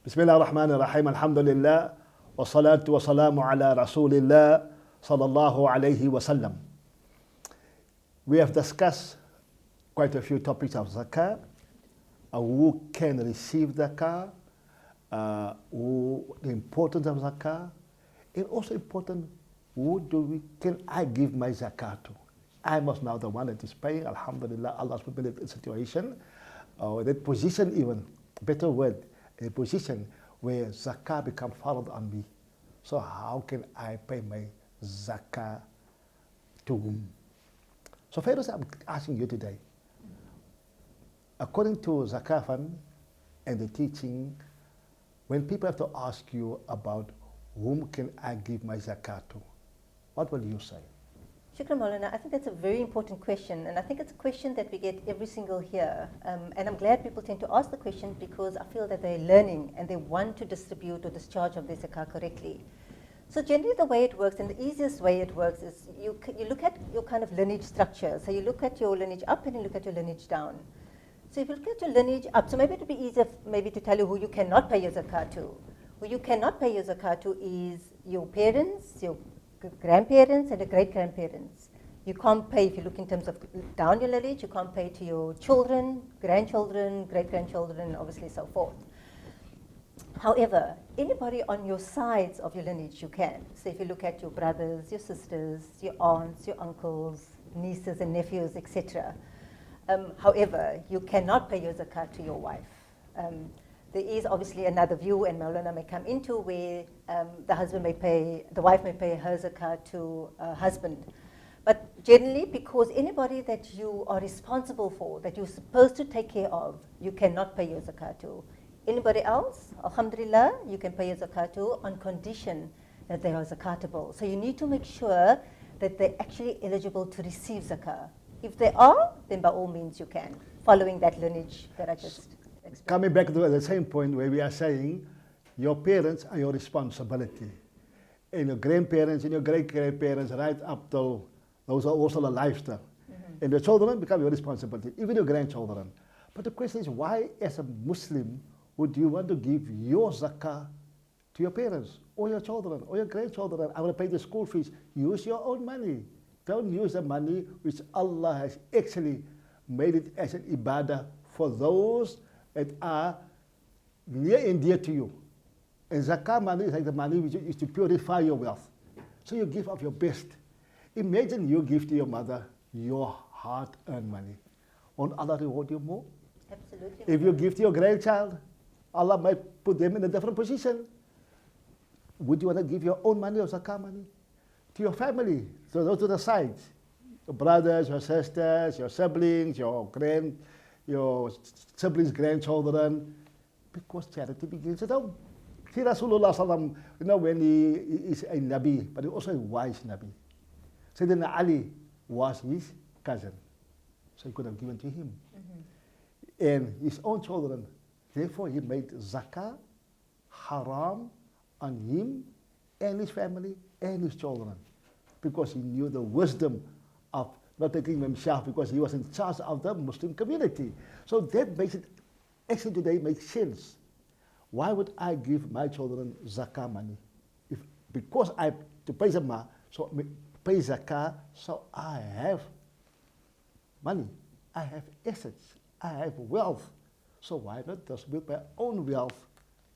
Bismillah ar-Rahman ar-Rahim, alhamdulillah, wa salatu wa salamu ala rasulillah, sallallahu alayhi wa sallam. We have discussed quite a few topics of zakah, who can receive zakah, the importance of zakah, and also important, can I give my zakah to? I must now the one that is paying, alhamdulillah, Allah's put me in that situation, that position even, better word, a position where zakah becomes farad on me. So how can I pay my zakah to whom? So Fayruz, I'm asking you today, according to zakah fund and the teaching, when people have to ask you about whom can I give my zakah to, what will you say? Shukran Maulana, I think that's a very important question, and I think it's a question that we get every single year. And I'm glad people tend to ask the question because I feel that they're learning and they want to distribute or discharge of their zakah correctly. So generally the way it works, and the easiest way it works, is you look at your kind of lineage structure. So you look at your lineage up and you look at your lineage down. So if you look at your lineage up, so maybe it would be easier maybe to tell you who you cannot pay your zakah to. Who you cannot pay your zakah to is your parents, your grandparents and the great-grandparents. You can't pay, if you look in terms of down your lineage, you can't pay to your children, grandchildren, great-grandchildren, obviously so forth. However, anybody on your sides of your lineage you can. So if you look at your brothers, your sisters, your aunts, your uncles, nieces and nephews, etc. However, you cannot pay your zakat to your wife. There is obviously another view, and Maulana may come into, where the wife may pay her zakat to her husband. But generally, because anybody that you are responsible for, that you're supposed to take care of, you cannot pay your zakat to. Anybody else, alhamdulillah, you can pay your zakat to on condition that they are zakatable. So you need to make sure that they're actually eligible to receive zakah. If they are, then by all means you can, following that lineage that I just explained. Coming back to the same point where we are saying your parents are your responsibility. And your grandparents and your great-grandparents right up to those are also alive still. Mm-hmm. And the children become your responsibility, even your grandchildren. But the question is, why as a Muslim would you want to give your zakah to your parents or your children or your grandchildren? I want to pay the school fees. Use your own money. Don't use the money which Allah has actually made it as an ibadah for those that are near and dear to you. And zakah money is like the money which is to purify your wealth. So you give of your best. Imagine you give to your mother your hard-earned money. Won't Allah reward you more? Absolutely. If you give to your grandchild, Allah might put them in a different position. Would you want to give your own money or zakah money to your family? So those to the sides. Your brothers, your sisters, your siblings, your siblings' grandchildren. Because charity begins at home. See Rasulullah sallam, when he is a Nabi, but he also a wise Nabi. Sayyidina Ali was his cousin. So he could have given to him. Mm-hmm. And his own children. Therefore he made zakah haram on him and his family and his children. Because he knew the wisdom of not taking himself, because he was in charge of the Muslim community. So that makes it, actually today makes sense. Why would I give my children zakah money? Because I have to pay zakah, so pay zakah, so I have money, I have assets, I have wealth. So why not distribute my own wealth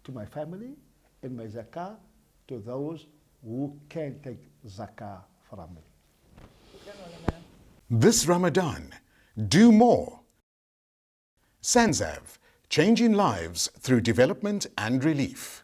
to my family and my zakah to those who can take zakah from me? This Ramadan, do more. SANZAF, changing lives through development and relief.